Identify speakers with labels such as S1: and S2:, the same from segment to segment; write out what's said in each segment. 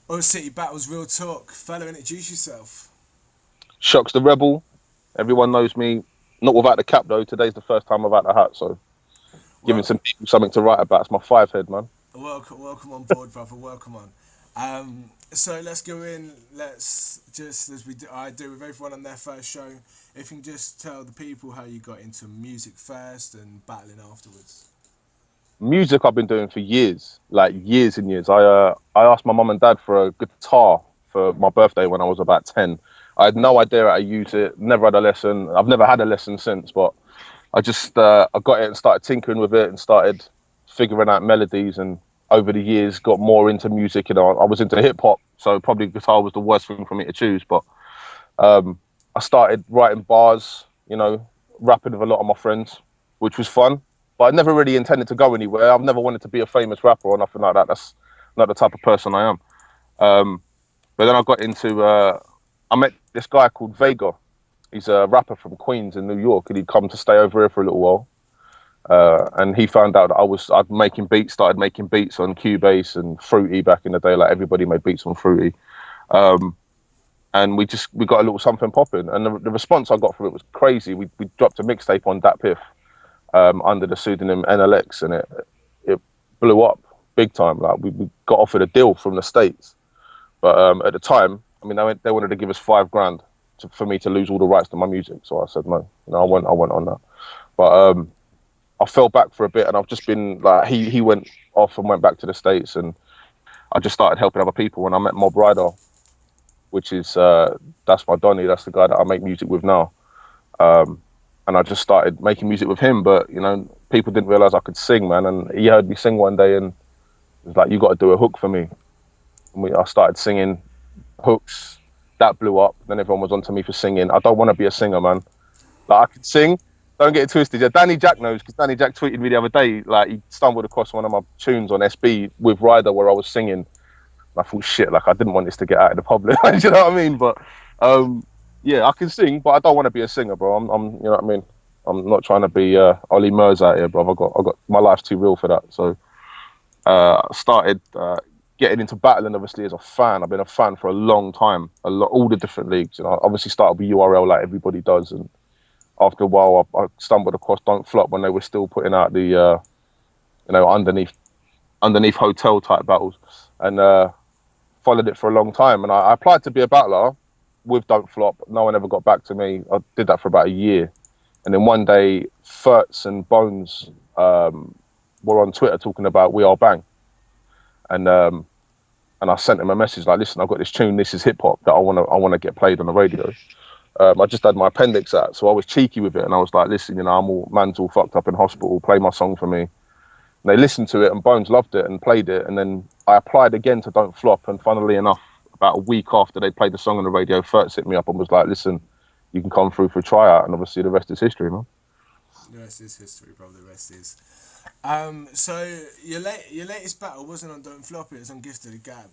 S1: OilCityBattles, real talk. Fellow, introduce yourself.
S2: Shox the Rebel. Everyone knows me. Not without the cap though. Today's the first time without the hat, so giving
S1: Welcome,
S2: some people something to write about. It's my five head, man.
S1: welcome on board, brother. Welcome on. So let's go in. Let's just as I do with everyone on their first show. If you can just tell the people how you got into music first and battling afterwards.
S2: Music I've been doing for years, like years and years. I asked my mum and dad for a guitar for my birthday when I was about 10. I had no idea how to use it. Never had a lesson. I've never had a lesson since, but I got it and started tinkering with it and started figuring out melodies, and over the years got more into music. I was into hip hop, so probably guitar was the worst thing for me to choose. But I started writing bars, rapping with a lot of my friends, which was fun. But I never really intended to go anywhere. I've never wanted to be a famous rapper or nothing like that. That's not the type of person I am. But then I got into I met this guy called Vega. He's a rapper from Queens in New York, and he'd come to stay over here for a little while. And he found out that I'd making beats, started making beats on Cubase and Fruity back in the day, like everybody made beats on Fruity. Um, and we got a little something popping, and the response I got from it was crazy. We dropped a mixtape on Dat Piff under the pseudonym NLX, and it blew up big time. Like we got offered a deal from the States, but at the time, I mean, they wanted to give us 5 grand for me to lose all the rights to my music. So I said no. I went on that. But I fell back for a bit, and I've just been like he went off and went back to the States, and I just started helping other people. And I met Mob Rider, which is that's my Donny. That's the guy that I make music with now. And I just started making music with him. But people didn't realize I could sing, man. And he heard me sing one day, and was like, "You got to do a hook for me." And I started singing hooks. That blew up. Then everyone was onto me for singing. I don't want to be a singer, man. Like I can sing. Don't get it twisted. Yeah, Danny Jack knows, because Danny Jack tweeted me the other day. Like he stumbled across one of my tunes on SB with Ryder where I was singing. And I thought, shit, like I didn't want this to get out in the public. Do you know what I mean? But yeah, I can sing, but I don't want to be a singer, bro. You know what I mean? I'm not trying to be Ollie Murs out here, bro. I got my life's too real for that. So I started getting into battling, obviously, as a fan. I've been a fan for a long time, all the different leagues. Obviously started with URL like everybody does, and after a while, I stumbled across Don't Flop when they were still putting out the underneath hotel type battles, and followed it for a long time. And I applied to be a battler with Don't Flop. No one ever got back to me. I did that for about a year, and then one day, Furts and Bones were on Twitter talking about We Are Bang, and I sent him a message like, "Listen, I've got this tune. This is hip hop that I wanna get played on the radio." I just had my appendix out, so I was cheeky with it, and I was like, "Listen, man's all fucked up in hospital. Play my song for me." And they listened to it, and Bones loved it and played it. And then I applied again to Don't Flop, and funnily enough, about a week after they played the song on the radio, Furts hit me up and was like, "Listen, you can come through for a tryout," and obviously the rest is history, man.
S1: The rest is history, bro. The rest is. So your latest battle wasn't on Don't Flop. It was on Gift of the Gab.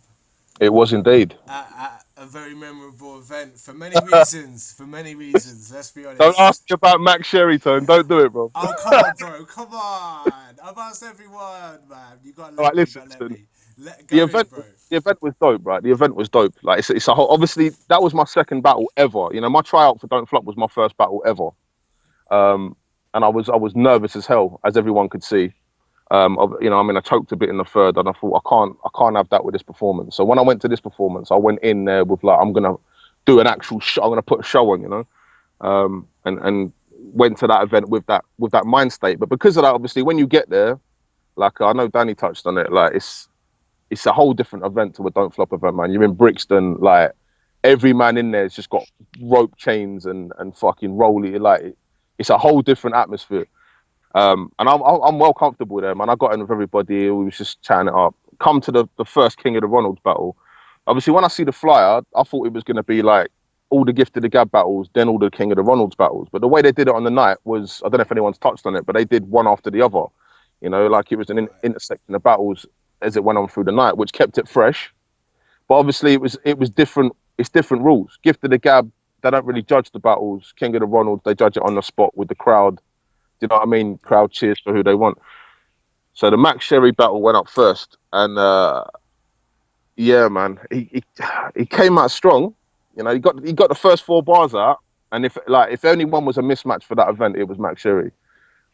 S2: It was indeed.
S1: At a very memorable event for many reasons. For many reasons. Let's be
S2: Don't
S1: honest.
S2: ask me about Max Sherrytone. Don't do it, bro.
S1: Oh come on, bro! Come on! I've asked everyone, man. You gotta
S2: All
S1: let
S2: right,
S1: me. You
S2: listen,
S1: gotta let
S2: listen.
S1: me. Let
S2: The
S1: go in,
S2: event,
S1: bro.
S2: the event was dope, right? The event was dope. Like it's a whole. Obviously, that was my second battle ever. My tryout for Don't Flop was my first battle ever. Um, and I was nervous as hell, as everyone could see. I mean, I choked a bit in the third, and I thought I can't have that with this performance. So when I went to this performance, I went in there with like, I'm gonna do an actual show. I'm gonna put a show on, and went to that event with that mind state. But because of that, obviously, when you get there, like I know Danny touched on it, like it's a whole different event to a Don't Flop event, man. You're in Brixton, like every man in there's just got rope chains and fucking rolly, like it's a whole different atmosphere. And I'm well comfortable there, man. I got in with everybody. We was just chatting it up. Come to the first King of the Ronalds battle. Obviously, when I see the flyer, I thought it was going to be like all the Gift of the Gab battles, then all the King of the Ronalds battles. But the way they did it on the night was, I don't know if anyone's touched on it, but they did one after the other. Like it was an
S1: Right.
S2: intersection of battles as it went on through the night, which kept it fresh. But obviously, it was different. It's different rules. Gift of the Gab, they don't really judge the battles. King of the Ronalds, they judge it on the spot with the crowd. Do you know what I mean?
S1: Yeah.
S2: Crowd cheers for who they want. So the Max Sherry battle went up first, and Yeah, man. He came out strong. You know, he got the first 4 bars out, and if anyone was a mismatch for that event, it was Max Sherry.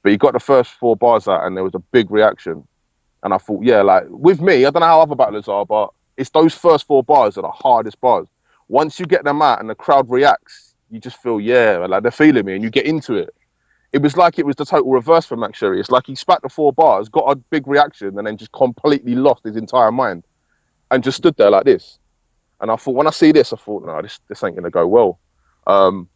S2: But he got the first 4 bars out, and there was a big reaction. And I thought, yeah, like with me, I don't know how other battlers are, but it's those first 4 bars are the hardest bars. Once you get them out and the crowd reacts, you just feel, yeah, like they're feeling me, and you get into it. It was like it was the total reverse for Max Sherry. It's like he spat the 4 bars, got a big reaction, and then just completely lost his entire mind and just stood there like this. And I thought, when I see this, I thought, no, this ain't gonna go well. And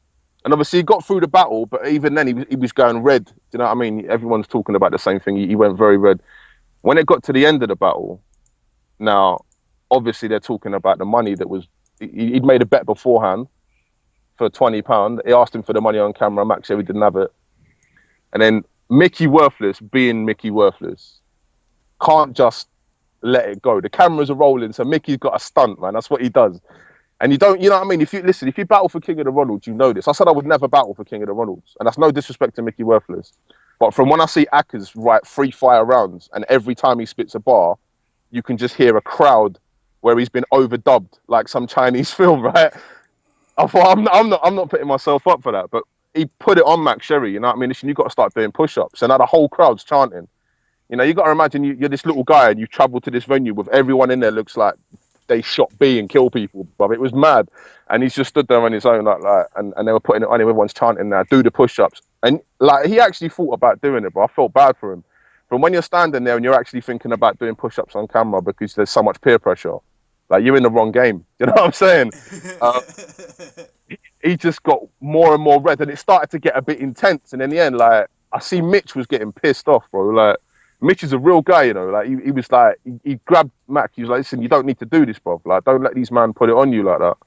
S2: obviously he got through the battle, but even then he was going red. Do you know what I mean? Everyone's talking about the same thing. He went very red. When it got to the end of the battle, now obviously they're talking about the money that was. He'd made a bet beforehand for £20. He asked him for the money on camera. Max said he didn't have it. And then Mickey Worthless, being Mickey Worthless, can't just let it go. The cameras are rolling, so Mickey's got a stunt, man. That's what he does. And you know what I mean? If you battle for King of the Ronalds, you know this. I said I would never battle for King of the Ronalds, and that's no disrespect to Mickey Worthless. But from when I see Akers write 3 fire rounds, and every time he spits a bar, you can just hear a crowd where he's been overdubbed like some Chinese film, right? I thought I'm not putting myself up for that, but he put it on Max Sherry. You know what I mean? Listen, you got to start doing push-ups, and now the whole crowd's chanting. You know, you got to imagine you're this little guy and you travel to this venue with everyone in there looks like they shot B and kill people, but it was mad. And he's just stood there on his own, and they were putting it on him. Everyone's chanting now, do the push-ups. And like, he actually thought about doing it, but I felt bad for him. From when you're standing there and you're actually thinking about doing push-ups on camera because there's so much peer pressure, like you're in the wrong game. You know what I'm saying? He just got more and more red, and it started to get a bit intense. And in the end, like, I see Mitch was getting pissed off, bro. Like, Mitch is a real guy, you know. Like, he was like, he grabbed Mac. He was like, listen, you don't need to do this, bro. Like, don't let these men put it on you like that.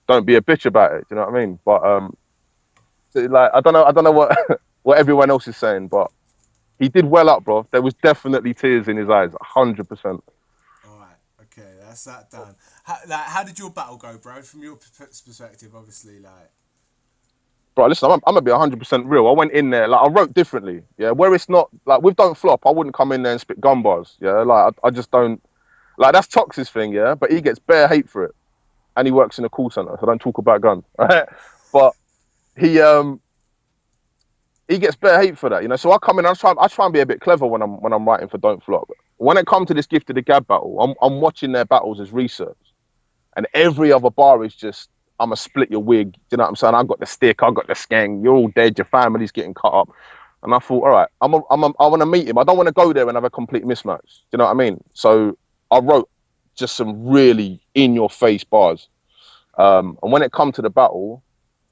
S2: Don't be a bitch about it. Do you know what I mean? But like, I don't know what what everyone else is saying, but he did well up, bro. There was definitely tears in his eyes, 100%.
S1: All right, okay, that's that done. How did your battle go, bro? From your perspective, obviously, like.
S2: Bro, listen, I'm gonna be 100% real. I went in there, like, I wrote differently, yeah. Where it's not like with Don't Flop, I wouldn't come in there and spit gun bars, yeah. Like, I just don't, like, that's Shox's thing, yeah. But he gets bare hate for it, and he works in a call center, so don't talk about guns, right? But he gets bare hate for that, you know. So I come in, I try and be a bit clever when I'm writing for Don't Flop. When it comes to this Gift of the Gab battle, I'm watching their battles as research, and every other bar is just, I'm gonna split your wig. Do you know what I'm saying? I got the stick, I got the skeng. You're all dead. Your family's getting cut up. And I thought, all right, I want to meet him. I don't want to go there and have a complete mismatch. Do you know what I mean? So I wrote just some really in-your-face bars. And when it come to the battle,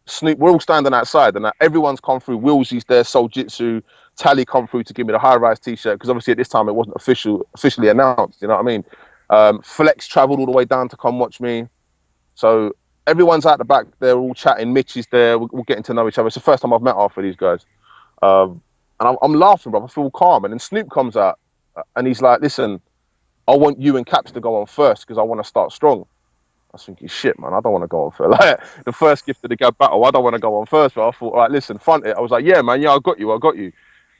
S2: Snoop, we're all standing outside, and everyone's come through. Willsy's there, Soul Jitsu, Tally come through to give me the high-rise T-shirt because obviously at this time it wasn't officially announced. You know what I mean? Flex travelled all the way down to come watch me. So everyone's out the back. They're all chatting. Mitch is there. We're getting to know each other. It's the first time I've met half of these guys. And I'm laughing, bro. I feel calm. And then Snoop comes out and he's like, listen, I want you and Caps to go on first because I want to start strong. I was thinking, shit, man, I don't want to go on first. Like, the first Gift of the Gab battle, I don't want to go on first. But I thought, all right, listen, front it. I was like, yeah, man, yeah, I got you.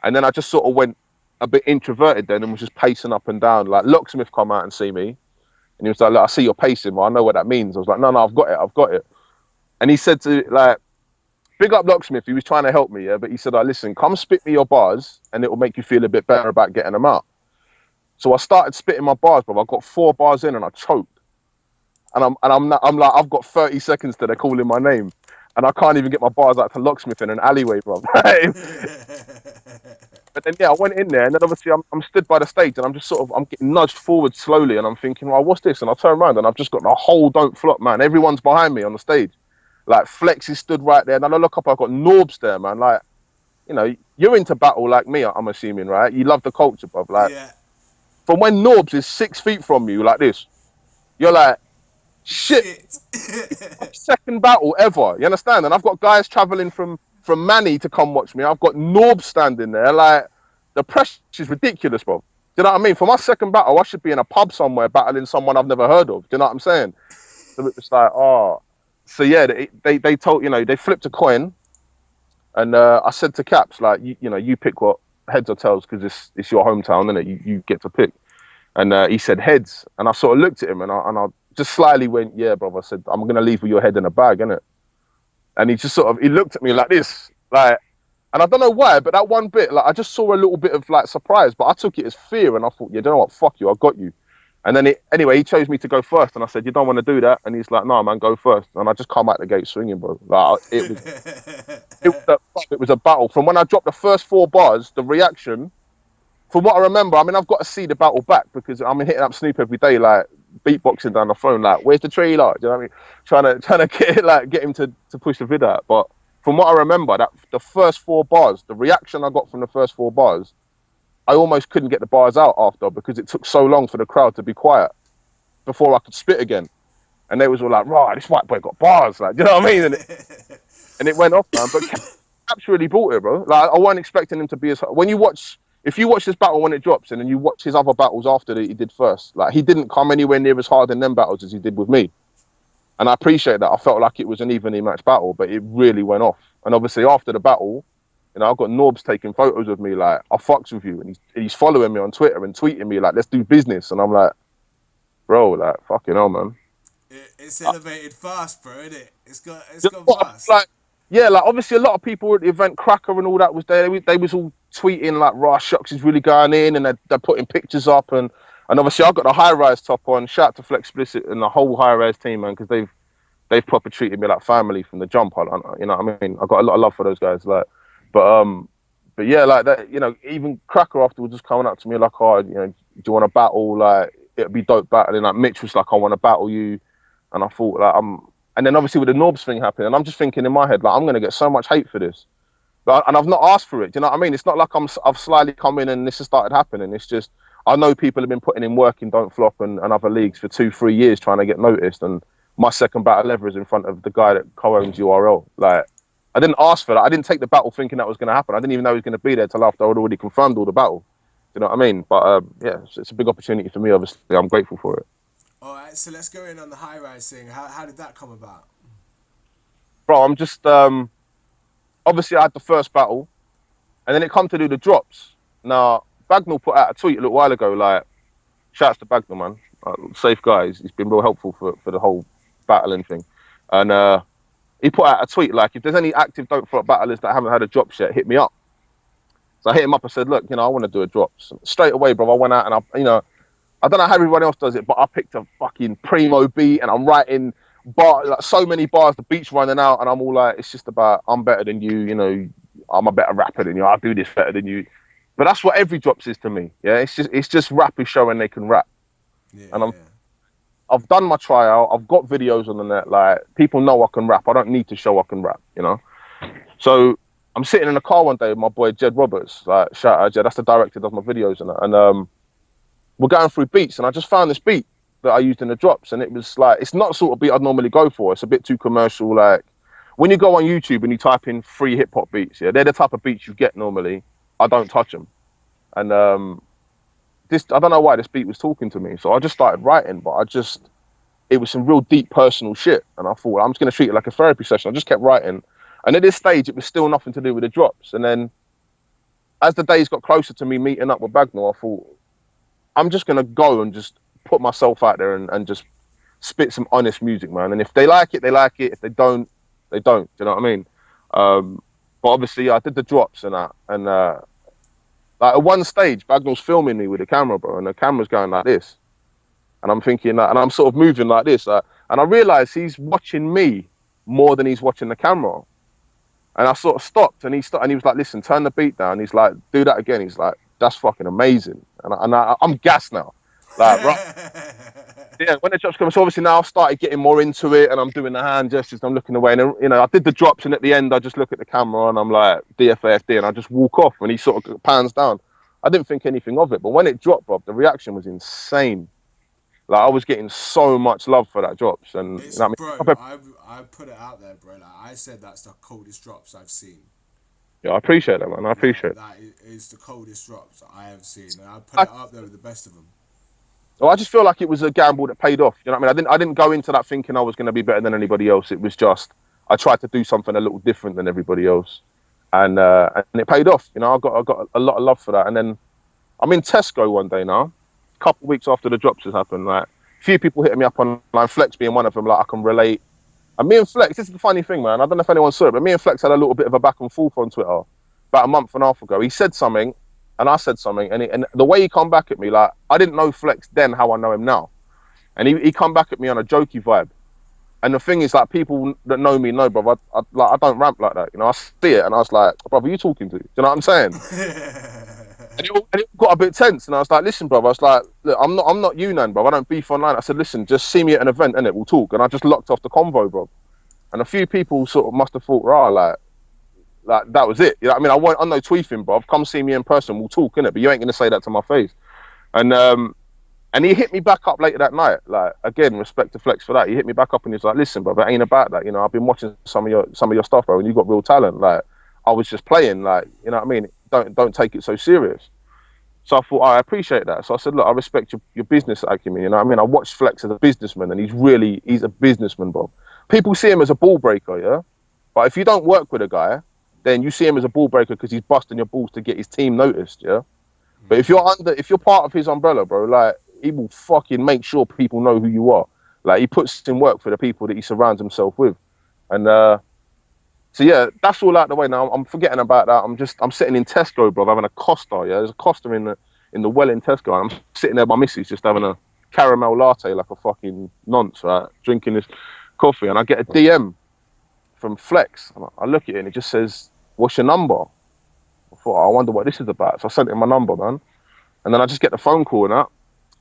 S2: And then I just sort of went a bit introverted then and was just pacing up and down. Like, Locksmith come out and see me. And he was like, look, I see you're pacing, man. I know what that means. I was like, no, I've got it. And he said to, like, big up Locksmith. He was trying to help me, yeah. But he said, listen, come spit me your bars and it will make you feel a bit better about getting them out. So I started spitting my bars, bro. I got 4 bars in and I choked. And I'm like, I've got 30 seconds till they're calling my name. And I can't even get my bars out to Locksmith in an alleyway, bro. But then, yeah, I went in there, and then obviously I'm stood by the stage, and I'm just I'm getting nudged forward slowly, and I'm thinking, well, what's this? And I turn around, and I've just got the whole Don't Flop, man. Everyone's behind me on the stage. Like, Flex is stood right there, and then I look up, I've got Norbs there, man. Like, you know, you're into battle like me, I'm assuming, right? You love the culture, bro. Like, yeah. From when Norbs is 6 feet from you, like this, you're like, shit. Second battle ever, you understand? And I've got guys traveling from Manny to come watch me. I've got Norb standing there. Like, the pressure is ridiculous, bro. Do you know what I mean? For my second battle, I should be in a pub somewhere battling someone I've never heard of. Do you know what I'm saying? So it's like, oh. So yeah, they told, you know, they flipped a coin, and I said to Caps, like, you know, you pick what heads or tails because it's your hometown, isn't it? You get to pick. And he said heads, and I sort of looked at him, and I just slyly went, yeah, bro. I said, I'm gonna leave with your head in a bag, innit? And he just sort of, he looked at me like this, like, and I don't know why, but that one bit, like, I just saw a little bit of like surprise, but I took it as fear, and I thought, yeah, you know what, fuck you, I got you. And then anyway, he chose me to go first, and I said, you don't want to do that, and he's like, no, man, go first, and I just come out the gate swinging, bro. Like, it was a battle. From when I dropped the first 4 bars, the reaction, from what I remember, I mean, I've got to see the battle back because I'm hitting up Snoop every day, like beatboxing down the phone, like, where's the trailer? Do you know what I mean? Trying to get him to push the vid out. But from what I remember, that the first 4 bars, the reaction I got from the first 4 bars, I almost couldn't get the bars out after because it took so long for the crowd to be quiet before I could spit again. And they was all like, right, this white boy got bars, like, do you know what I mean? And it went off, man. But Caps really brought it, bro. Like, I wasn't expecting him to be as when you watch. If you watch this battle when it drops and then you watch his other battles after that he did first, like, he didn't come anywhere near as hard in them battles as he did with me. And I appreciate that. I felt like it was an evenly matched battle, but it really went off. And obviously after the battle, you know, I've got Norbs taking photos of me, like, I fucks with you. And he's following me on Twitter and tweeting me, like, let's do business. And I'm like, bro, like, fucking hell, man.
S1: It's elevated fast, bro, isn't it? It's gone fast.
S2: Like, yeah, like, obviously a lot of people at the event, Cracker and all that was there. They was all tweeting like, Shox is really going in, and they're putting pictures up, and obviously I've got the high rise top on. Shout out to Flex Explicit and the whole high rise team, man, because they've proper treated me like family from the jump. You know what I mean? I got a lot of love for those guys, like, but yeah, like that, you know, even Cracker afterwards was coming up to me like, oh, you know, do you want to battle? Like, it'd be dope battling. Like, Mitch was like, I want to battle you, and I thought, like, and then obviously with the Norbs thing happening, and I'm just thinking in my head, like, I'm gonna get so much hate for this. And I've not asked for it. Do you know what I mean? It's not like I've slyly come in and this has started happening. It's just, I know people have been putting in work in Don't Flop and other leagues for 2-3 years trying to get noticed. And my second battle ever is in front of the guy that co-owns URL. Like, I didn't ask for that. I didn't take the battle thinking that was going to happen. I didn't even know he was going to be there till after I'd already confirmed all the battle. Do you know what I mean? But yeah, it's a big opportunity for me, obviously. I'm grateful for it.
S1: All right, so let's go in on the high rise thing. How did that come about?
S2: Bro, I'm just, obviously I had the first battle. And then it come to do the drops. Now, Bagnall put out a tweet a little while ago, like, shouts to Bagnall, man. Safe guy. He's been real helpful for the whole battling thing. And he put out a tweet, like, if there's any active Don't Flop battlers that haven't had a drop yet, hit me up. So I hit him up and said, look, you know, I want to do a drop. So straight away, bro, I went out and I don't know how everyone else does it, but I picked a fucking primo beat and I'm writing like, so many bars, the beat's running out, and I'm all like, it's just about, I'm better than you, you know, I'm a better rapper than you, I do this better than you. But that's what every drops is to me. Yeah, it's just rappers showing they can rap. Yeah, and I've done my tryout, I've got videos on the net, like, people know I can rap. I don't need to show I can rap, you know. So I'm sitting in a car one day with my boy Jed Roberts, like, shout out Jed, that's the director that does my videos and that. And we're going through beats, and I just found this beat that I used in the drops, and it was like, it's not sort of beat I'd normally go for. It's a bit too commercial. Like, when you go on YouTube and you type in free hip hop beats, yeah, they're the type of beats you get normally. I don't touch them. And I don't know why this beat was talking to me, so I just started writing. But it was some real deep personal shit, and I thought, I'm just gonna treat it like a therapy session. I just kept writing, and at this stage, it was still nothing to do with the drops. And then, as the days got closer to me meeting up with Bagnall, I thought, I'm just gonna go and just put myself out there and just spit some honest music, man. And if they like it, they like it. If they don't, they don't. Do you know what I mean? But obviously, I did the drops and that. And like, at one stage, Bagnall's filming me with a camera, bro, and the camera's going like this. And I'm thinking that, and I'm sort of moving like this. And I realised he's watching me more than he's watching the camera. And I sort of stopped, and he was like, listen, turn the beat down. He's like, do that again. He's like, that's fucking amazing. And I'm gassed now. Like, right. Yeah, when the drops come, so obviously now I've started getting more into it, and I'm doing the hand gestures, and I'm looking away, and, you know, I did the drops, and at the end I just look at the camera and I'm like, DFAFD, and I just walk off, and he sort of pans down. I didn't think anything of it, but when it dropped, Rob, the reaction was insane. Like, I was getting so much love for that drops, and
S1: it's,
S2: you know what
S1: bro,
S2: I mean?
S1: I put it out there, bro. Like, I said that's the coldest drops I've seen.
S2: Yeah, I appreciate that, man. I appreciate it.
S1: That is the coldest drops I have seen, and I put it up there with the best of them.
S2: Well, I just feel like it was a gamble that paid off. You know what I mean? I didn't go into that thinking I was going to be better than anybody else. It was just, I tried to do something a little different than everybody else, and it paid off. You know, I got a lot of love for that. And then I'm in Tesco one day now, a couple of weeks after the drops has happened. Like, few people hitting me up online, Flex being one of them, like I can relate. And me and Flex, this is the funny thing, man. I don't know if anyone saw it, but me and Flex had a little bit of a back and forth on Twitter about a month and a half ago. He said something, and I said something, and the way he come back at me, like, I didn't know Flex then how I know him now. And he come back at me on a jokey vibe. And the thing is, like, people that know me know, brother, I don't ramp like that. You know, I see it, and I was like, brother, who you talking to? Do you know what I'm saying? And it got a bit tense, and I was like, listen, brother, I was like, look, I'm not you, nan, bro. I don't beef online. I said, listen, just see me at an event, and we'll talk. And I just locked off the convo, bro. And a few people sort of must have thought, like that was it. You know what I mean? I'm no tweeting, bro. Come see me in person, we'll talk, innit? But you ain't gonna say that to my face. And he hit me back up later that night. Like, again, respect to Flex for that. He hit me back up and he's like, listen, bro, it ain't about that. You know, I've been watching some of your stuff, bro, and you got real talent. Like, I was just playing, like, you know what I mean? Don't take it so serious. So I thought, I appreciate that. So I said, look, I respect your business acumen. You know what I mean? I watched Flex as a businessman, and he's a businessman, bro. People see him as a ball breaker, yeah? But if you don't work with a guy, then you see him as a ball breaker because he's busting your balls to get his team noticed, yeah? But if you're part of his umbrella, bro, like, he will fucking make sure people know who you are. Like, he puts in work for the people that he surrounds himself with. And so yeah, that's all out the way now. I'm forgetting about that. I'm sitting in Tesco, bro, having a Costa. Yeah, there's a Costa in the well in Tesco, and I'm sitting there with my missus just having a caramel latte like a fucking nonce, right? Drinking this coffee, and I get a DM from Flex. And I look at it and it just says, "What's your number?" I thought, I wonder what this is about. So I sent him my number, man. And then I just get the phone call and that,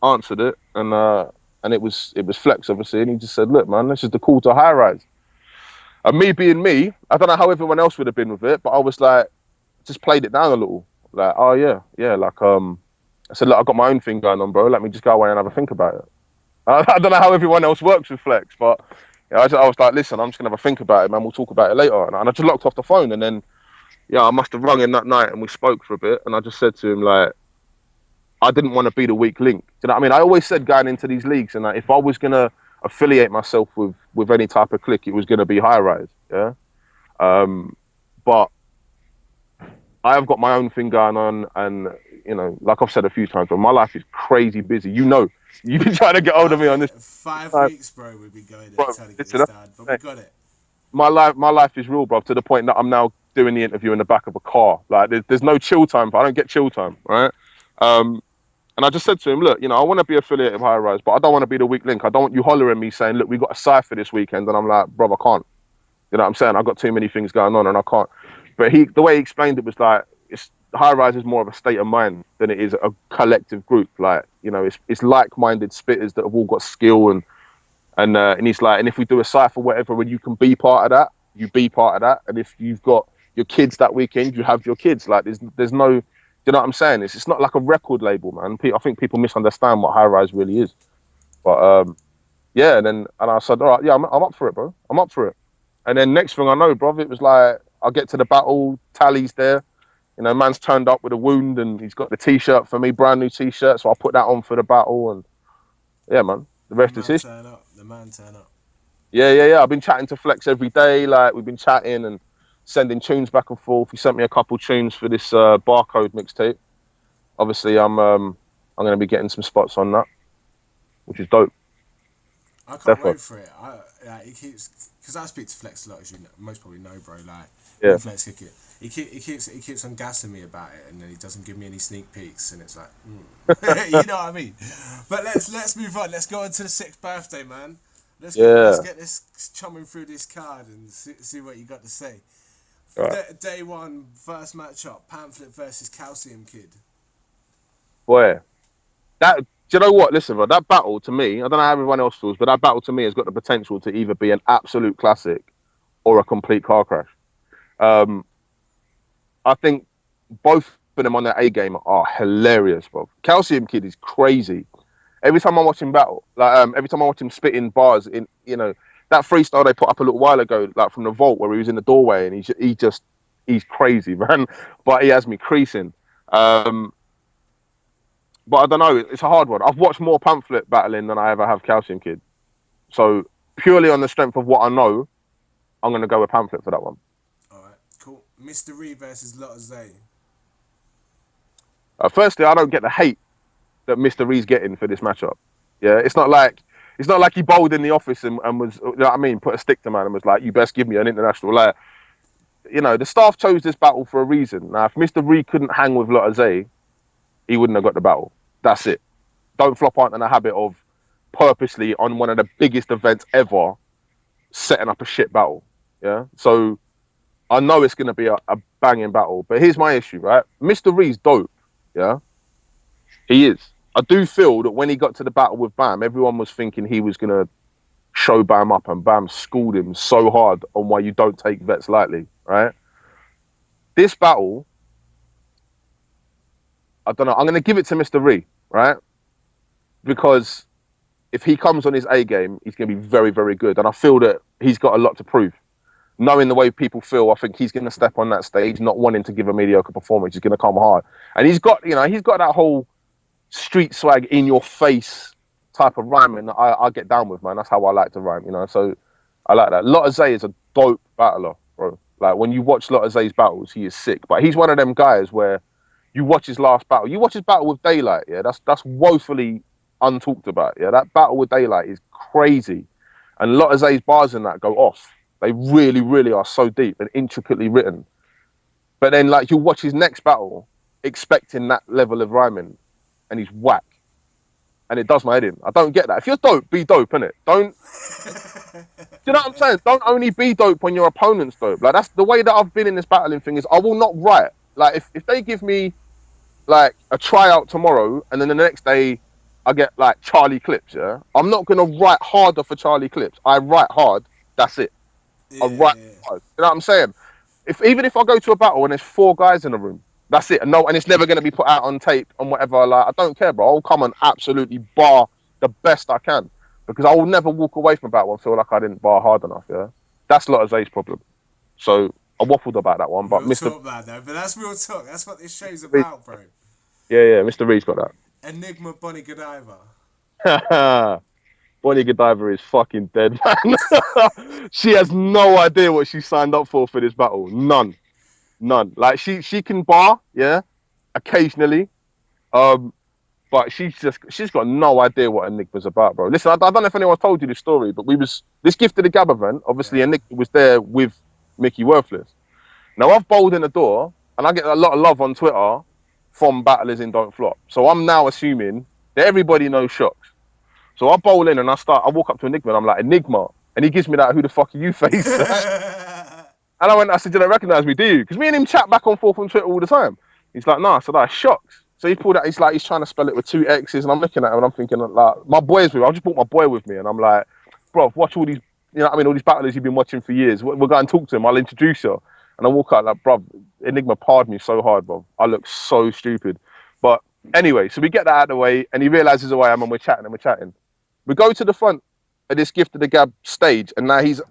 S2: answered it, and it was Flex, obviously, and he just said, "Look, man, this is the call to high rise." And me being me, I don't know how everyone else would have been with it, but I was like, just played it down a little. Like, oh yeah, like I said, look, I got my own thing going on, bro. Let me just go away and have a think about it. I don't know how everyone else works with Flex, but yeah, I was like, listen, I'm just gonna have a think about it, man. We'll talk about it later. And I just locked off the phone, and then yeah, I must have rung him that night, and we spoke for a bit, and I just said to him, like, I didn't want to be the weak link. Do you know what I mean? I always said going into these leagues, and if I was gonna affiliate myself with any type of clique, it was gonna be high rise, yeah. But I have got my own thing going on, and you know, like I've said a few times, but my life is crazy busy. You know, you've been trying to get hold of me on this.
S1: 5 weeks, bro. We've been going there trying to get this down, but we got it.
S2: My life is real, bro. To the point that I'm now doing the interview in the back of a car. Like, there's no chill time. I don't get chill time, right? And I just said to him, look, you know, I want to be affiliated with High Rise, but I don't want to be the weak link. I don't want you hollering me saying, look, we got a cypher this weekend, and I'm like, bro, I can't. You know what I'm saying? I've got too many things going on, and I can't. But the way he explained it was like, High Rise is more of a state of mind than it is a collective group. Like, you know, it's like-minded spitters that have all got skill, and he's like, and if we do a cypher, whatever, when you can be part of that, you be part of that. And if you've got your kids that weekend, you have your kids. Like, there's no, you know what I'm saying? It's not like a record label, man. I think people misunderstand what High Rise really is. But yeah, and I said, all right, yeah, I'm up for it, bro. I'm up for it. And then next thing I know, bro, it was like, I get to the battle, Tally's there. You know, man's turned up with a wound, and he's got the T-shirt for me, brand new T-shirt. So I put that on for the battle, and yeah, man, the rest is history.
S1: The man turn up.
S2: Yeah. I've been chatting to Flex every day. Like, we've been chatting and sending tunes back and forth. He sent me a couple tunes for this Barcode mixtape. Obviously, I'm going to be getting some spots on that, which is dope.
S1: I can't wait for it. He keeps, because I speak to Flex a lot, as you know, most probably know, bro. Like,
S2: yeah.
S1: Flex kick it. He keeps on gassing me about it, and then he doesn't give me any sneak peeks, and it's like, you know what I mean. But let's move on. Let's go on to the 6th birthday, man. Let's get this chumming through this card and see what you got to say. Right. Day one, first matchup, Pamphlet versus Calcium Kid.
S2: Boy, do you know what? Listen, bro, that battle to me, I don't know how everyone else feels, but that battle to me has got the potential to either be an absolute classic or a complete car crash. I think both of them on their A game are hilarious, bro. Calcium Kid is crazy. Every time I watch him battle, like every time I watch him spitting bars in, you know, that freestyle they put up a little while ago, like from the vault where he was in the doorway, and he's crazy, man. But he has me creasing. But I don't know, it's a hard one. I've watched more Pamphlet battling than I ever have Calcium Kid. So purely on the strength of what I know, I'm going to go with Pamphlet for that one.
S1: All right, cool. Mr. Ree versus Lotta Zay.
S2: Firstly, I don't get the hate that Mr. Ree's getting for this matchup. Yeah, it's not like It's not like he bowled in the office and was, you know what I mean, put a stick to man and was like, you best give me an international. Like, you know, the staff chose this battle for a reason. Now, if Mr. Reed couldn't hang with Lottie, he wouldn't have got the battle. That's it. Don't Flop aren't in a habit of purposely on one of the biggest events ever setting up a shit battle. Yeah. So I know it's going to be a banging battle. But here's my issue, right? Mr. Reed's dope. Yeah. He is. I do feel that when he got to the battle with Bam, everyone was thinking he was going to show Bam up, and Bam schooled him so hard on why you don't take vets lightly, right? This battle, I don't know. I'm going to give it to Mr. Reed, right? Because if he comes on his A game, he's going to be very, very good. And I feel that he's got a lot to prove. Knowing the way people feel, I think he's going to step on that stage, not wanting to give a mediocre performance. He's going to come hard. And he's got, you know, he's got that whole street swag in your face type of rhyming that I get down with, man. That's how I like to rhyme, you know. So I like that. Lottie is a dope battler, bro. Like when you watch Lottie's battles, he is sick. But he's one of them guys where you watch his last battle. You watch his battle with Daylight, yeah. That's woefully untalked about, yeah. That battle with Daylight is crazy, and Lottie's bars in that go off. They really, really are so deep and intricately written. But then, like, you watch his next battle, expecting that level of rhyming, and he's whack. And it does my head in. I don't get that. If you're dope, be dope, innit? Don't... Do you know what I'm saying? Don't only be dope when your opponent's dope. Like, that's the way that I've been in this battling thing is I will not write. Like, if they give me, like, a tryout tomorrow, and then the next day I get, like, Charlie Clips, yeah? I'm not going to write harder for Charlie Clips. I write hard, that's it.
S1: Yeah,
S2: I write hard. You know what I'm saying? Even if I go to a battle and there's 4 guys in the room, that's it. And it's never going to be put out on tape and whatever. Like, I don't care, bro. I'll come and absolutely bar the best I can, because I will never walk away from a battle and feel like I didn't bar hard enough. Yeah, that's Lottie's problem. So I waffled about that one, but
S1: we'll
S2: Mr.
S1: talk about that, but that's real talk. That's what this show's about, bro.
S2: Yeah, Mr. Reed's got that.
S1: Enigma Bonnie Godiva.
S2: Bonnie Godiva is fucking dead, man. She has no idea what she signed up for this battle. None. Like she can bar, yeah, occasionally, but she's got no idea what Enigma's about, bro. Listen, I don't know if anyone's told you this story, but this Gift of the Gab event. Obviously, Enigma was there with Mickey Worthless. Now I've bowled in the door, and I get a lot of love on Twitter from battlers in Don't Flop. So I'm now assuming that everybody knows Shox. So I bowl in and I walk up to Enigma and I'm like, Enigma, and he gives me that, who the fuck are you face? And I said, you don't recognise me, do you? Because me and him chat back and forth on Twitter all the time. He's like, no. I said, that's Shox. So he pulled out, he's trying to spell it with 2 X's, and I'm looking at him and I'm thinking, like, my boy's with me. I just brought my boy with me, and I'm like, bro, watch all these, you know what I mean, all these battlers you've been watching for years. We'll go and talk to him. I'll introduce you. And I walk out like, bro, Enigma parred me so hard, bro. I look so stupid. But anyway, so we get that out of the way, and he realises who I am, and we're chatting. We go to the front of this Gift of the Gab stage, and now he's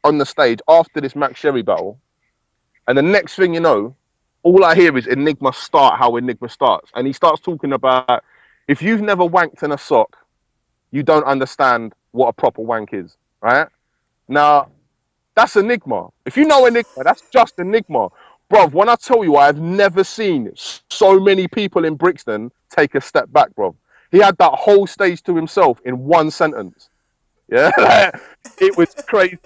S2: on the stage after this Max Sherry battle. And the next thing you know, all I hear is Enigma start how Enigma starts. And he starts talking about, if you've never wanked in a sock, you don't understand what a proper wank is, right? Now, that's Enigma. If you know Enigma, that's just Enigma. Bruv, when I tell you, I've never seen so many people in Brixton take a step back, bruv. He had that whole stage to himself in 1 sentence. Yeah, it was crazy.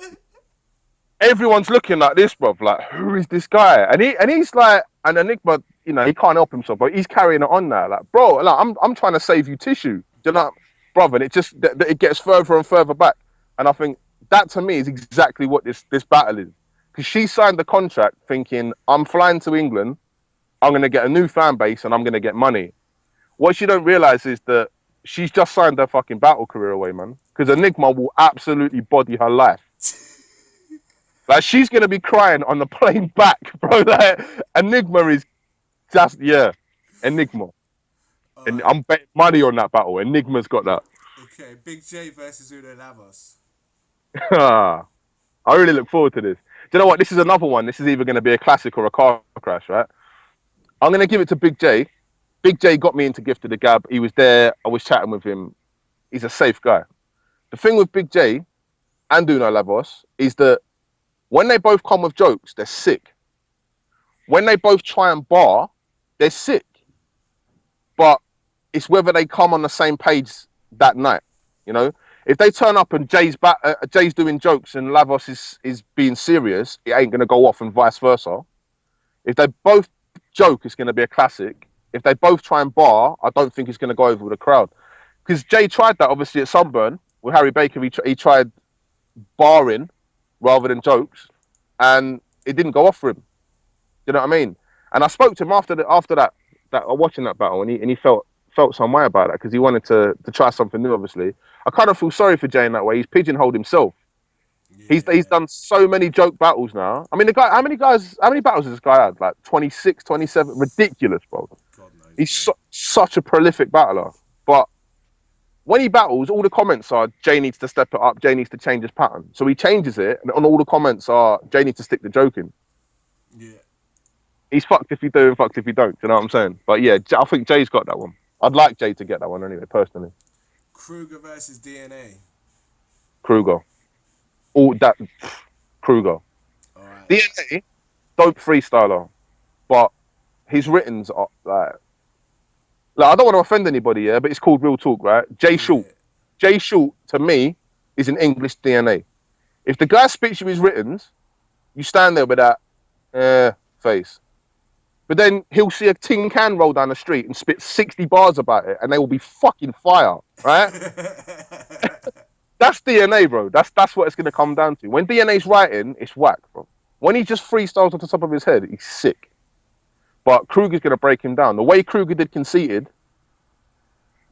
S2: Everyone's looking like this, bruv. Like, who is this guy? And he's like, and Enigma, you know, he can't help himself, but he's carrying it on now. Like, bro, like, I'm trying to save you tissue. Do you know, bruv? And it gets further and further back. And I think that to me is exactly what this battle is. Because she signed the contract thinking, I'm flying to England, I'm going to get a new fan base, and I'm going to get money. What she don't realise is that she's just signed her fucking battle career away, man. Because Enigma will absolutely body her life. Like, she's going to be crying on the plane back, bro. Like, Enigma is just, Enigma. And I'm betting money on that battle. Enigma's got that.
S1: Okay, Big J versus Uno Lavos.
S2: I really look forward to this. Do you know what? This is another one. This is either going to be a classic or a car crash, right? I'm going to give it to Big J. Big J got me into Gift of the Gab. He was there. I was chatting with him. He's a safe guy. The thing with Big J and Uno Lavos is that when they both come with jokes, they're sick. When they both try and bar, they're sick. But it's whether they come on the same page that night, you know? If they turn up and Jay's doing jokes and Lavos is being serious, it ain't gonna go off, and vice versa. If they both joke, it's gonna be a classic. If they both try and bar, I don't think it's gonna go over with the crowd. Because Jay tried that obviously at Sunburn with Harry Baker. He tried barring rather than jokes, and it didn't go off for him. You know what I mean? And I spoke to him after that watching that battle, and he felt some way about that because he wanted to try something new. Obviously, I kind of feel sorry for Jay in that way. He's pigeonholed himself. Yeah. He's done so many joke battles now. I mean, the guy, how many battles has this guy had? Like 26, 27? Ridiculous, bro. God knows, he's such a prolific battler. But when he battles, all the comments are Jay needs to step it up. Jay needs to change his pattern. So he changes it, and on all the comments are Jay needs to stick to joking.
S1: Yeah.
S2: He's fucked if you do and fucked if you don't. You know what I'm saying? But yeah, I think Jay's got that one. I'd like Jay to get that one anyway, personally.
S1: Kruger versus DNA.
S2: Kruger. All that. Kruger. All right. DNA, dope freestyler, but his writtens are like I don't want to offend anybody, yeah, but it's called real talk, right? Jay Short. Jay Short, to me, is an English DNA. If the guy speaks you his writtens, you stand there with that face. But then he'll see a tin can roll down the street and spit 60 bars about it, and they will be fucking fire, right? That's DNA, bro. That's what it's going to come down to. When DNA's writing, it's whack, bro. When he just freestyles off the top of his head, he's sick. But Kruger's going to break him down. The way Kruger did Conceited,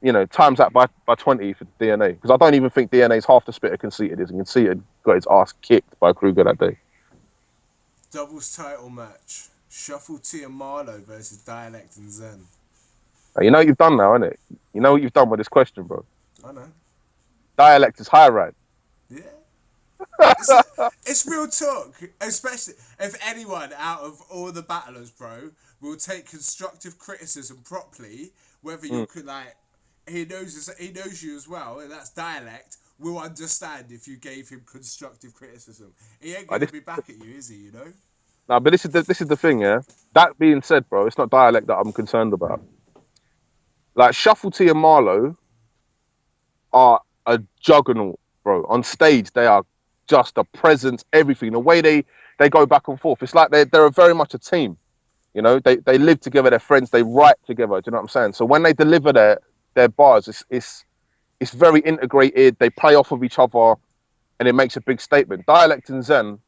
S2: you know, times that by 20 for DNA. Because I don't even think DNA's half the spitter Conceited is. And Conceited got his ass kicked by Kruger that day.
S1: Doubles title match. Shuffle T and Marlowe versus Dialect and Zen.
S2: You know what you've done now, innit? You know what you've done with this question, bro.
S1: I know.
S2: Dialect is high ride.
S1: Yeah. It's real talk. Especially if anyone out of all the battlers, bro, will take constructive criticism properly, whether you could like he knows you as well, and that's Dialect, will understand if you gave him constructive criticism. He ain't gonna be back at you, is he, you know?
S2: No, but this is the thing, yeah. That being said, bro, it's not Dialect that I'm concerned about. Like Shuffle T and Marlowe are a juggernaut, bro. On stage, they are just a presence, everything. The way they go back and forth, it's like they're very much a team. You know, they live together, they're friends, they write together. Do you know what I'm saying? So when they deliver their bars, it's very integrated. They play off of each other, and it makes a big statement. Dialect and Zen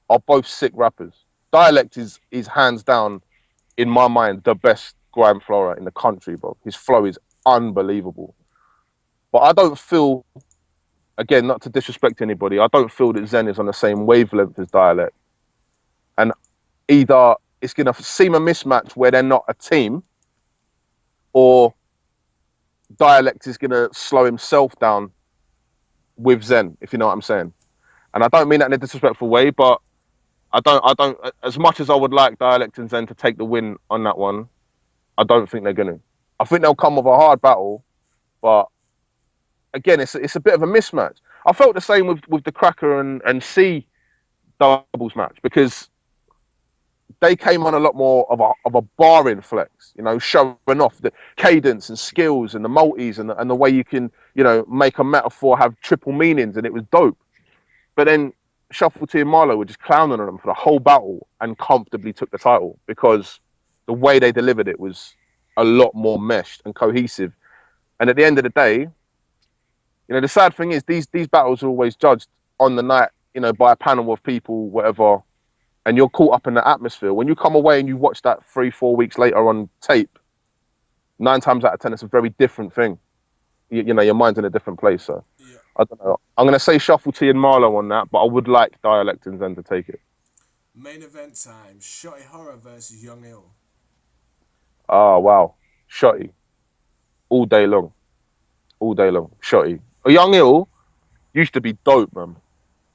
S2: are both sick rappers. Dialect is hands down, in my mind, the best grime flower in the country, bro. His flow is unbelievable. But I don't feel, again, not to disrespect anybody, I don't feel that Zen is on the same wavelength as Dialect. And either it's going to seem a mismatch where they're not a team, or Dialect is going to slow himself down with Zen, if you know what I'm saying. And I don't mean that in a disrespectful way, but I don't, as much as I would like Dialect and Zen to take the win on that one, I don't think they're going to. I think they'll come with a hard battle, but again, it's a bit of a mismatch. I felt the same with the Cracker and C doubles match, because they came on a lot more of a barring flex, you know, showing off the cadence and skills and the multis and the way you can, you know, make a metaphor have triple meanings, and it was dope. But then Shuffle T and Marlowe were just clowning on them for the whole battle and comfortably took the title, because the way they delivered it was a lot more meshed and cohesive. And at the end of the day, you know, the sad thing is these battles are always judged on the night, you know, by a panel of people, whatever, and you're caught up in the atmosphere. When you come away and you watch that 3-4 weeks later on tape, 9 times out of 10, it's a very different thing. You know, your mind's in a different place. So yeah. I don't know. I'm going to say Shuffle T and Marlowe on that, but I would like Dialect and Zen to take it.
S1: Main event time, Shotty Horror versus Young Ill.
S2: Oh, wow. Shotty. All day long. All day long. Shotty. Young Ill used to be dope, man.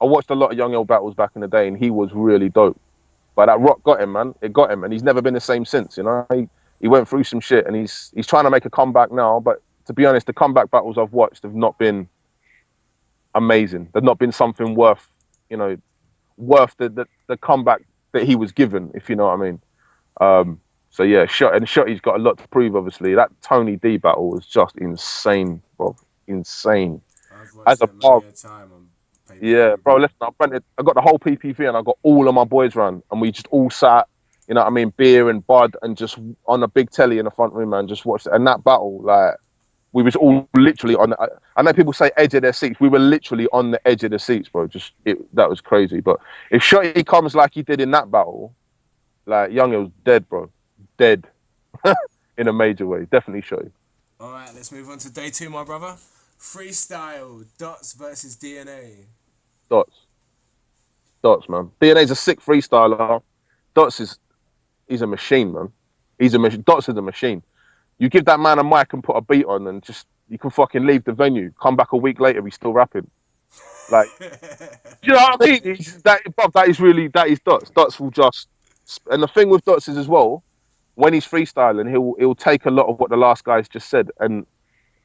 S2: I watched a lot of Young Ill battles back in the day, and he was really dope. But that rock got him, man. It got him, and he's never been the same since, you know? He went through some shit, and he's trying to make a comeback now, but to be honest, the comeback battles I've watched have not been amazing. They've not been something worth, you know, worth the comeback that he was given, if you know what I mean. So yeah, Shotty's got a lot to prove, obviously. That Tony D battle was just insane, bro. Insane.
S1: I I've
S2: as
S1: watched
S2: a
S1: it
S2: bar.
S1: many a time on pay per
S2: Yeah,
S1: view,
S2: bro.
S1: bro.
S2: Listen, I got the whole PPV and I got all of my boys round, and we just all sat, you know what I mean, beer and bud, and just on a big telly in the front room, man, just watched it. And that battle, like, we was all literally on. I know people say edge of their seats. We were literally on the edge of the seats, bro. That was crazy. But if Shotty comes like he did in that battle, like Young was dead, bro, dead in a major way. Definitely Shotty.
S1: All right, let's move on to day 2, my brother. Freestyle Dots versus DNA.
S2: Dots, Dots, man. DNA's a sick freestyler. Dots is he's a machine, man. He's a machine. Dots is a machine. You give that man a mic and put a beat on, and just you can fucking leave the venue. Come back a week later, he's still rapping. Like, you know what I mean? That is Dots. Dots will just, and the thing with Dots is as well, when he's freestyling, he'll take a lot of what the last guys just said and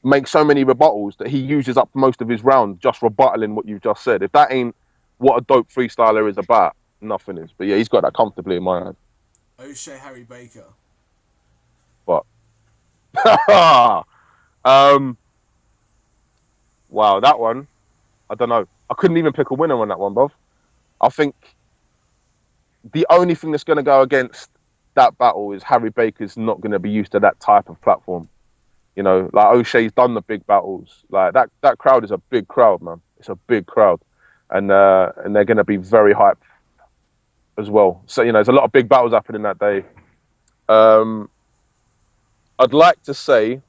S2: make so many rebuttals that he uses up most of his round just rebuttaling what you've just said. If that ain't what a dope freestyler is about, nothing is. But yeah, he's got that comfortably in my hand.
S1: O'Shea Harry Baker.
S2: But wow, that one, I don't know. I couldn't even pick a winner on that one, bruv. I think the only thing that's going to go against that battle is Harry Baker's not going to be used to that type of platform. You know, like O'Shea's done the big battles. Like that crowd is a big crowd, man. It's a big crowd, and they're going to be very hyped as well. So you know, there's a lot of big battles happening that day. I'd like to say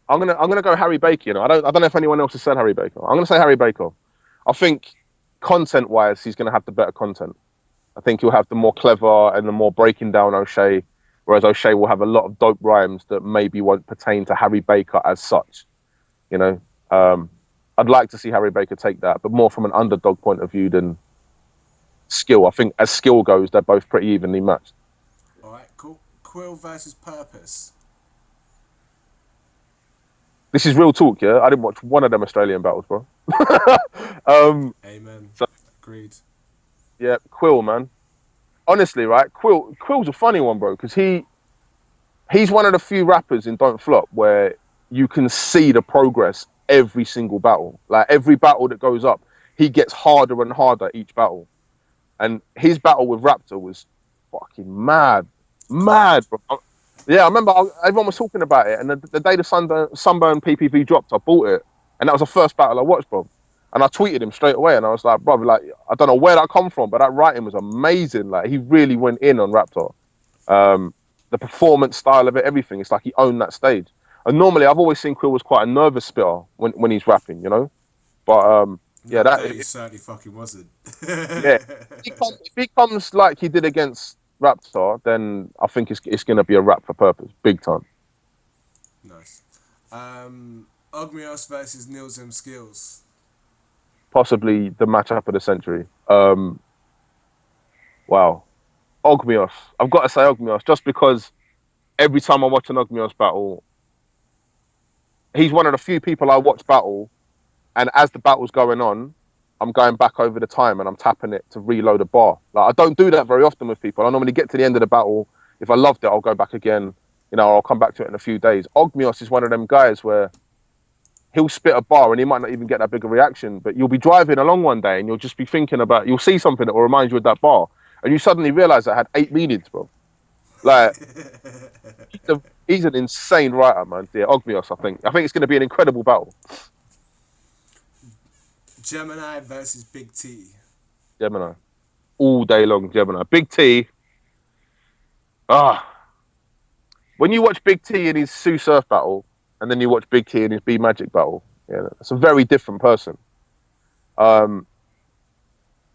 S2: I'm gonna go Harry Baker. You know, I don't know if anyone else has said Harry Baker. I'm gonna say Harry Baker. I think content wise, he's gonna have the better content. I think he'll have the more clever and the more breaking down O'Shea, whereas O'Shea will have a lot of dope rhymes that maybe won't pertain to Harry Baker as such. You know, I'd like to see Harry Baker take that, but more from an underdog point of view than skill. I think as skill goes, they're both pretty evenly matched.
S1: All right, cool. Quill versus Purpose.
S2: This is real talk, yeah. I didn't watch one of them Australian battles, bro.
S1: Amen.
S2: So
S1: Agreed.
S2: yeah, Quill, man. Honestly, right? Quill's a funny one, bro, because he's one of the few rappers in Don't Flop where you can see the progress every single battle. Like every battle that goes up, he gets harder and harder each battle. And his battle with Raptor was fucking mad, bro. Yeah, I remember everyone was talking about it, and the day the Sunburn PPV dropped, I bought it, and that was the first battle I watched, bro. And I tweeted him straight away, and I was like, bro, like I don't know where that come from, but that writing was amazing. Like he really went in on Raptor. The performance style of it, everything. It's like he owned that stage. And normally, I've always seen Quill was quite a nervous spitter when he's rapping, you know. But yeah,
S1: that day certainly fucking wasn't.
S2: yeah, if he comes like he did against Raptor, then I think it's going to be a rap for Purpose, big time.
S1: Nice. Ogmios versus Nils M. Skills.
S2: Possibly the matchup of the century. Wow. Ogmios. I've got to say Ogmios, just because every time I watch an Ogmios battle, he's one of the few people I watch battle, and as the battle's going on, I'm going back over the time and I'm tapping it to reload a bar. Like I don't do that very often with people. I normally get to the end of the battle. If I loved it, I'll go back again. You know, I'll come back to it in a few days. Ogmios is one of them guys where he'll spit a bar and he might not even get that big a reaction, but you'll be driving along one day and you'll just be thinking about, you'll see something that will remind you of that bar, and you suddenly realize it had 8 meanings, bro. Like, he's an insane writer, man. Yeah, Ogmios, I think it's going to be an incredible battle.
S1: Gemini versus Big T.
S2: Gemini. All day long, Gemini. Big T. When you watch Big T in his Sue Surf battle, and then you watch Big T in his B Magic battle, yeah, it's a very different person. And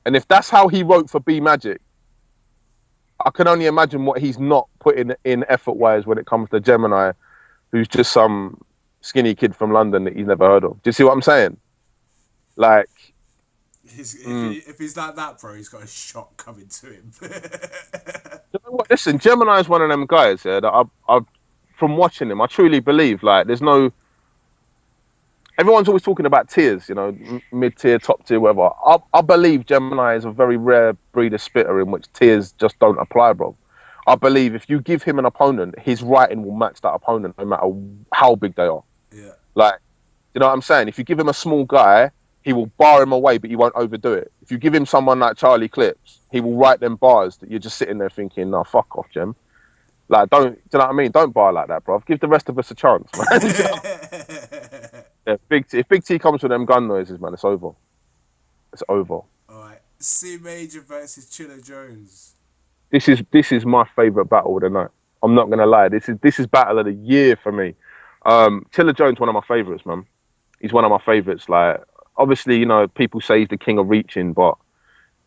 S2: if that's how he wrote for B Magic, I can only imagine what he's not putting in effort-wise when it comes to Gemini, who's just some skinny kid from London that he's never heard of. Do you see what I'm saying? Like,
S1: if he's like that, bro, he's got a shot coming to him.
S2: You know what? Listen, Gemini is one of them guys, yeah, that I've from watching him, I truly believe, like, there's no... Everyone's always talking about tiers, you know, mid-tier, top-tier, whatever. I believe Gemini is a very rare breed of spitter in which tiers just don't apply, bro. I believe if you give him an opponent, his writing will match that opponent no matter how big they are.
S1: Yeah.
S2: Like, you know what I'm saying? If you give him a small guy, he will bar him away, but he won't overdo it. If you give him someone like Charlie Clips, he will write them bars that you're just sitting there thinking, "No, fuck off, Jem." Like, don't, do you know what I mean? Don't bar like that, bro. Give the rest of us a chance, man. You know? Yeah, if Big T comes with them gun noises, man, it's over. It's over.
S1: Alright. C Major versus Chilla Jones.
S2: This is my favorite battle of the night. I'm not gonna lie. This is battle of the year for me. Tiller Jones, one of my favorites, man. He's one of my favorites. Like, obviously, people say he's the king of reaching, but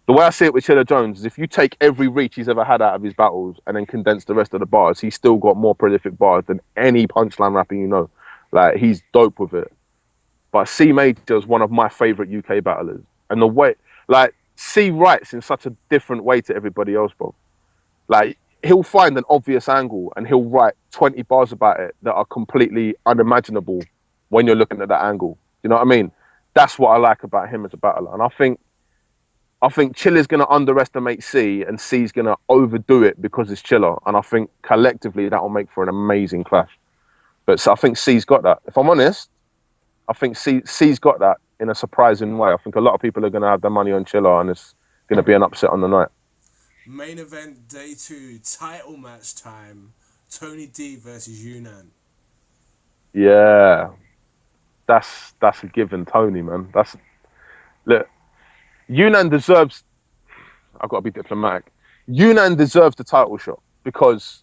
S2: the way I see it with Tiller Jones is if you take every reach he's ever had out of his battles and then condense the rest of the bars, he's still got more prolific bars than any punchline rapper you know. Like, he's dope with it. But C Major is one of my favorite UK battlers, and the way, like, C writes in such a different way to everybody else, bro. Like, he'll find an obvious angle and he'll write 20 bars about it that are completely unimaginable when you're looking at that angle. You know what I mean? That's what I like about him as a battler. And I think Chilla's gonna underestimate C and C's gonna overdo it because it's Chilla. And I think collectively that'll make for an amazing clash. But so I think C's got that. If I'm honest, I think C's got that in a surprising way. I think a lot of people are gonna have their money on Chilla and it's gonna be an upset on the night.
S1: Main event day 2, title match time. Tony D versus Yunnan.
S2: Yeah. That's a given, Tony, man. Look. Yunnan deserves. I've got to be diplomatic. Yunnan deserves the title shot because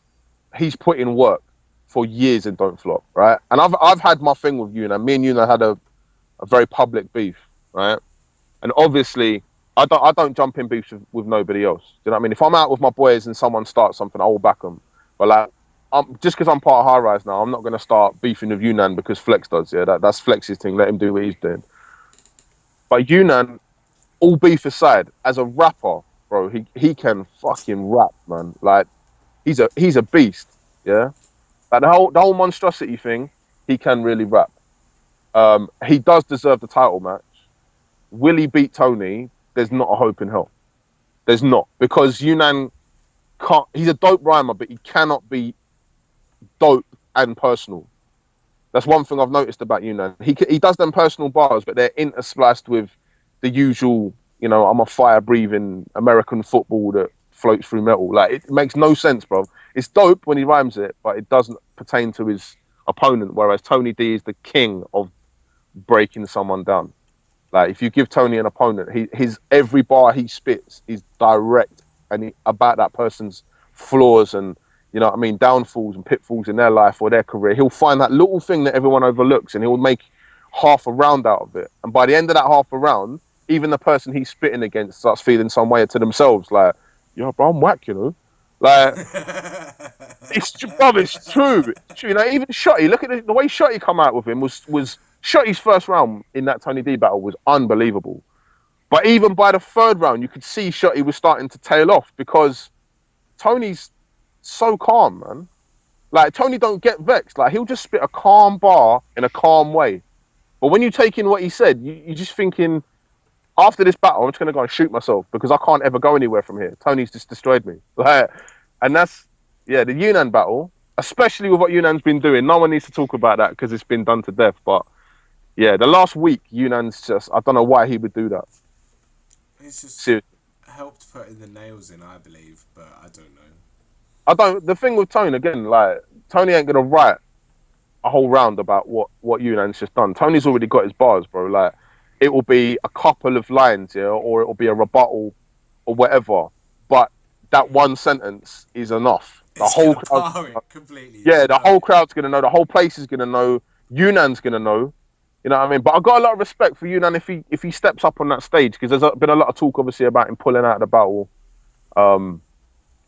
S2: he's put in work for years and don't flop, right? And I've had my thing with Yunnan. Me and Yunnan had a very public beef, right? And obviously, I don't jump in beefs with nobody else. Do you know what I mean? If I'm out with my boys and someone starts something, I will back them. But like, just because I'm part of High Rise now, I'm not going to start beefing with Yunnan because Flex does. Yeah, that's Flex's thing. Let him do what he's doing. But Yunnan, all beef aside, as a rapper, bro, he can fucking rap, man. Like, he's a beast. Yeah, like the whole monstrosity thing, he can really rap. He does deserve the title match. Will he beat Tony? There's not a hope in hell. There's not, because Yunnan can't. He's a dope rhymer, but he cannot be dope and personal. That's one thing I've noticed about Yunnan. He does them personal bars, but they're interspliced with the usual, I'm a fire-breathing American football that floats through metal. Like, it makes no sense, bro. It's dope when he rhymes it, but it doesn't pertain to his opponent, whereas Tony D is the king of breaking someone down. Like, if you give Tony an opponent, his every bar he spits is direct and about that person's flaws and, downfalls and pitfalls in their life or their career. He'll find that little thing that everyone overlooks and he'll make half a round out of it. And by the end of that half a round, even the person he's spitting against starts feeling some way to themselves. Like, yo, bro, I'm whack, Like, it's true. It's true. Even Shotty, look at the way Shotty come out with him was Shotty's first round in that Tony D battle was unbelievable. But even by the third round, you could see Shotty was starting to tail off because Tony's so calm, man. Like, Tony don't get vexed. Like, he'll just spit a calm bar in a calm way. But when you take in what he said, you're just thinking, after this battle, I'm just going to go and shoot myself because I can't ever go anywhere from here. Tony's just destroyed me. Like, and that's, yeah, the Yunnan battle, especially with what Yunnan's been doing. No one needs to talk about that because it's been done to death. But, yeah, the last week, Yunnan's just, I don't know why he would do that.
S1: He's just
S2: Seriously.
S1: helped putting the nails in, I believe, but I don't know.
S2: The thing with Tony, again, like, Tony ain't going to write a whole round about what Yunnan's just done. Tony's already got his bars, bro. Like, it will be a couple of lines, yeah, or it will be a rebuttal or whatever. But that one sentence is enough. The whole crowd,
S1: completely.
S2: Yeah, the whole crowd's gonna know. The whole place is gonna know. Yunnan's gonna know. You know what I mean? But I got a lot of respect for Yunnan if he steps up on that stage because there's been a lot of talk, obviously, about him pulling out of the battle.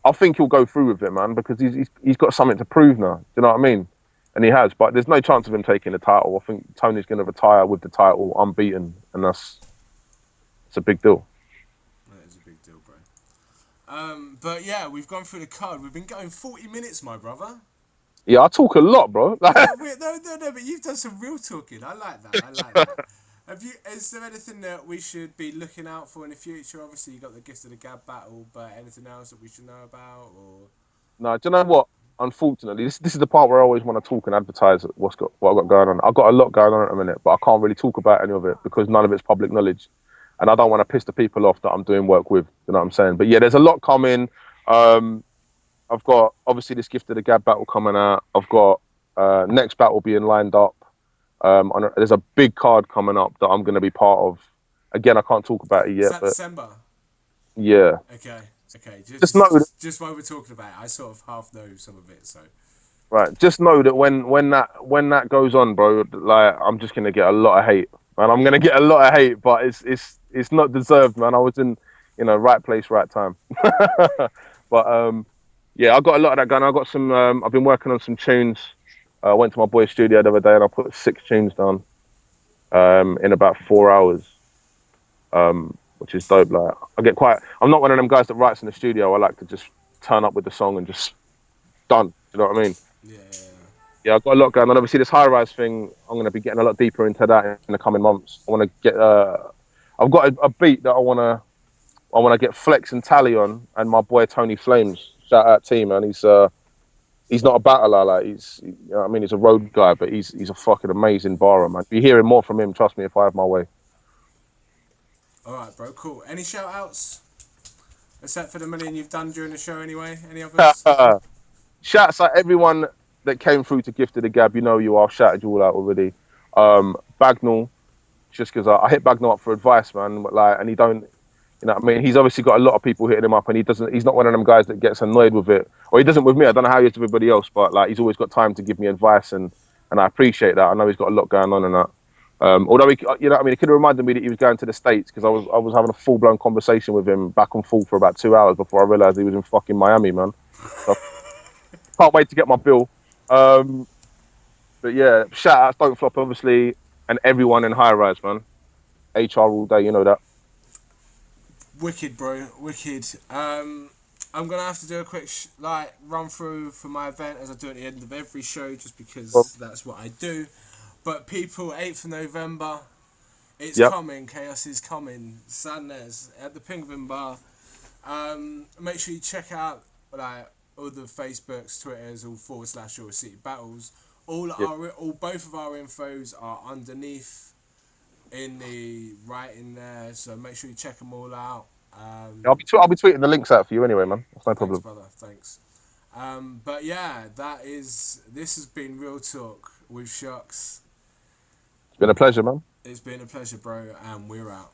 S2: I think he'll go through with it, man, because he's got something to prove now. Do you know what I mean? And he has, but there's no chance of him taking the title. I think Tony's going to retire with the title unbeaten, and it's a big deal.
S1: That is a big deal, bro. But yeah, we've gone through the card. We've been going 40 minutes, my brother.
S2: Yeah, I talk a lot, bro.
S1: No, but you've done some real talking. I like that. Is there anything that we should be looking out for in the future? Obviously, you got the Gift of the Gab battle, but anything else that we should know about? Or
S2: No, do you know what? unfortunately, this is the part where I always want to talk and advertise what I've got going on. I've got a lot going on at the minute, but I can't really talk about any of it because none of it's public knowledge, and I don't want to piss the people off that I'm doing work with. You know what I'm saying? But yeah, there's a lot coming. I've got obviously this Gift of the Gab battle coming out. I've got next battle being lined up. There's a big card coming up that I'm going to be part of. Again, I can't talk about it yet.
S1: Is that
S2: but
S1: December?
S2: yeah.
S1: Okay.
S2: Just know that,
S1: Just while we're talking about it, I sort of half know some of it, so.
S2: right. Just know that when that goes on, bro, like I'm just gonna get a lot of hate, man. I'm gonna get a lot of hate, but it's not deserved, man. I was in, right place, right time. But yeah, I got a lot of that going. I got some. I've been working on some tunes. I went to my boy's studio the other day and I put 6 tunes down in about 4 hours, which is dope. Like I'm not one of them guys that writes in the studio. I like to just turn up with the song and just done. You know what I mean? Yeah, I've got a lot going on. Obviously, this high rise thing, I'm going to be getting a lot deeper into that in the coming months. I want to get. I've got a beat that I want to get Flex and Tally on, and my boy Tony Flames. Shout out T, man. He's not a battler, like he's a road guy, but he's a fucking amazing barrer, man. If you're hearing more from him, trust me, if I have my way.
S1: All right, bro, cool. Any shout outs? Except for the million you've done during the show anyway? Any others?
S2: Shouts out everyone that came through to Gift of the Gab. You know you are. I've shouted you all out already. Bagnall, just because I hit Bagnall up for advice, man. Like, and he don't, you know what I mean? He's obviously got a lot of people hitting him up, and he's not one of them guys that gets annoyed with it. Or he doesn't with me. I don't know how he is with everybody else, but like he's always got time to give me advice, and I appreciate that. I know he's got a lot going on and that. Although he, you know what I mean, it could have reminded me that he was going to the States, because I was having a full-blown conversation with him back and forth for about 2 hours before I realised he was in fucking Miami, man. So, can't wait to get my bill. But yeah, shout outs, Don't Flop, obviously, and everyone in High Rise, man. HR all day, you know that.
S1: Wicked, bro. Wicked. I'm gonna have to do a quick run through for my event, as I do at the end of every show, just because that's what I do. But people, 8th of November, it's coming. Chaos is coming. Sadness at the Penguin Bar. Make sure you check out all the Facebooks, Twitters, all / OilCityBattles. Both of our infos are underneath in the writing there, so make sure you check them all out.
S2: I'll be tweeting the links out for you anyway, man. That's no problem.
S1: Thanks, brother. Thanks. But yeah, this has been Real Talk with Shox.
S2: It's been a pleasure, man.
S1: It's been a pleasure, bro, and we're out.